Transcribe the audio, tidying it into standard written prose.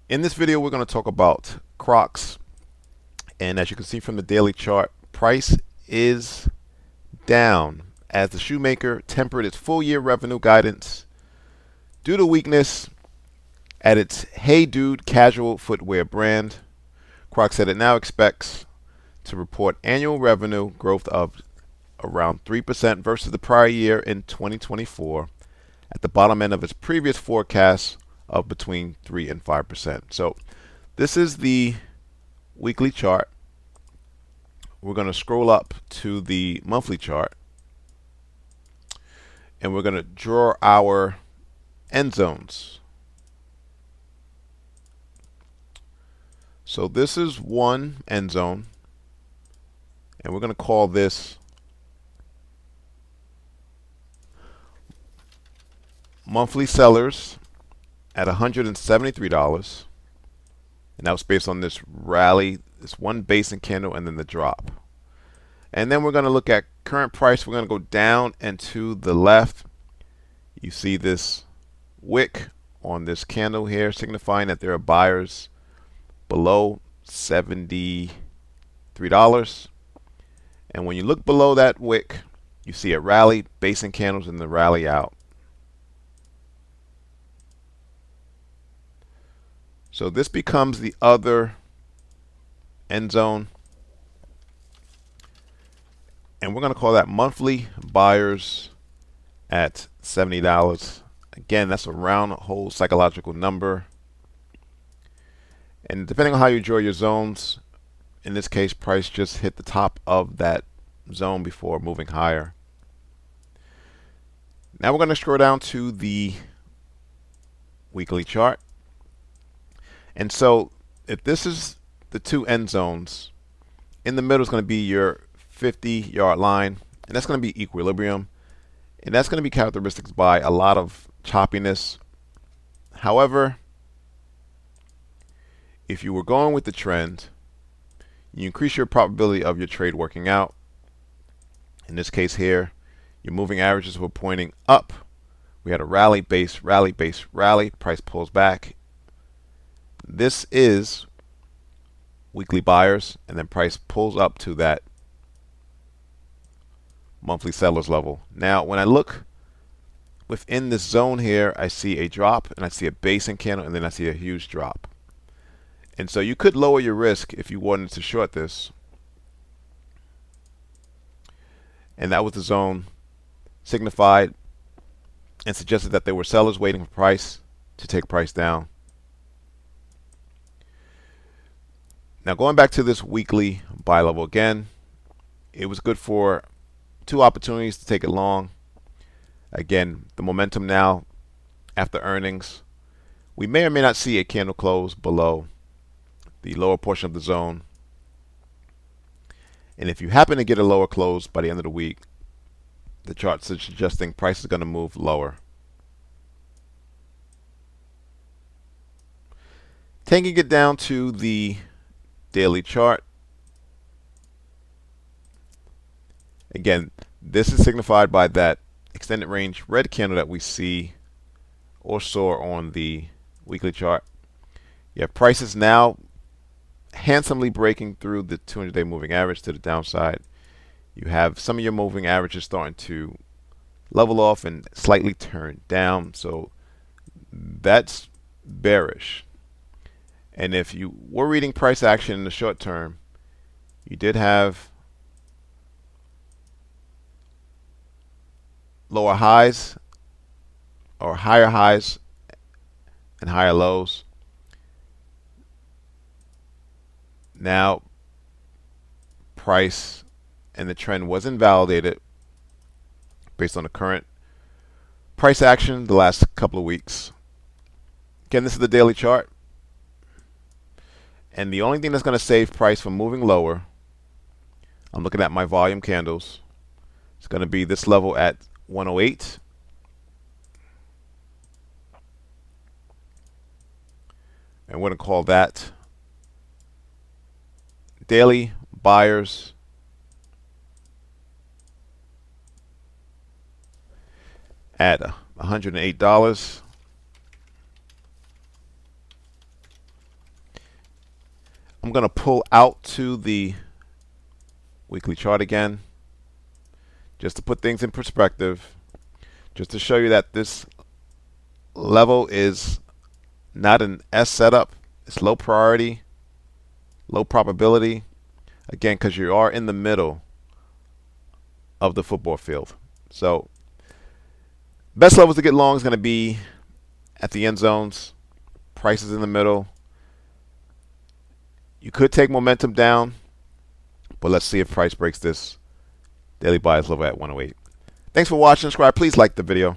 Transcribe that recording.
In this video, we're going to talk about Crocs. And as you can see from the daily chart, price is down as the shoemaker tempered its full year revenue guidance due to weakness at its Hey Dude casual footwear brand. Crocs said it now expects to report annual revenue growth of around 3% versus the prior year in 2024, at the bottom end of its previous forecast of between 3 and 5%. So this is the weekly chart. We're going to scroll up to the monthly chart, and we're going to draw our end zones. So this is one end zone, and we're going to call this monthly sellers at $173, and that was based on this rally, this one basing candle, and then the drop. And then we're going to look at current price. We're going to go down and to the left. You see this wick on this candle here, signifying that there are buyers below $73. And when you look below that wick, you see a rally, basing candles, and the rally out. So this becomes the other end zone, and we're going to call that monthly buyers at $70. Again, that's a round hole psychological number. And depending on how you draw your zones, in this case, price just hit the top of that zone before moving higher. Now we're going to scroll down to the weekly chart. And so if this is the two end zones, in the middle is going to be your 50-yard line, and that's going to be equilibrium. And that's going to be characterized by a lot of choppiness. However, if you were going with the trend, you increase your probability of your trade working out. In this case here, your moving averages were pointing up. We had a rally, base, rally, base, rally. Price pulls back. This is weekly buyers, and then price pulls up to that monthly sellers level. Now, when I look within this zone here, I see a drop, and I see a basing candle, and then I see a huge drop. And so you could lower your risk if you wanted to short this. And that was the zone signified and suggested that there were sellers waiting for price to take price down. Now going back to this weekly buy level again, it was good for two opportunities to take it long. Again, the momentum now after earnings, we may or may not see a candle close below the lower portion of the zone. And if you happen to get a lower close by the end of the week, the charts are suggesting price is going to move lower. Taking it down to the daily chart. Again, this is signified by that extended range red candle that we see or saw on the weekly chart. You have prices now handsomely breaking through the 200-day moving average to the downside. You have some of your moving averages starting to level off and slightly turn down. So that's bearish. And if you were reading price action in the short term, you did have lower highs or higher highs and higher lows. Now, price and the trend was invalidated based on the current price action the last couple of weeks. Again, this is the daily chart. And the only thing that's going to save price from moving lower, I'm looking at my volume candles, it's going to be this level at 108. And we're going to call that daily buyers at $108. I'm going to pull out to the weekly chart again, just to put things in perspective, just to show you that this level is not an S setup. It's low priority, low probability. Again, because you are in the middle of the football field. So best levels to get long is going to be at the end zones. Prices in the middle. You could take momentum down, but let's see if price breaks this daily bias level at 108. Thanks for watching. Subscribe. Please like the video.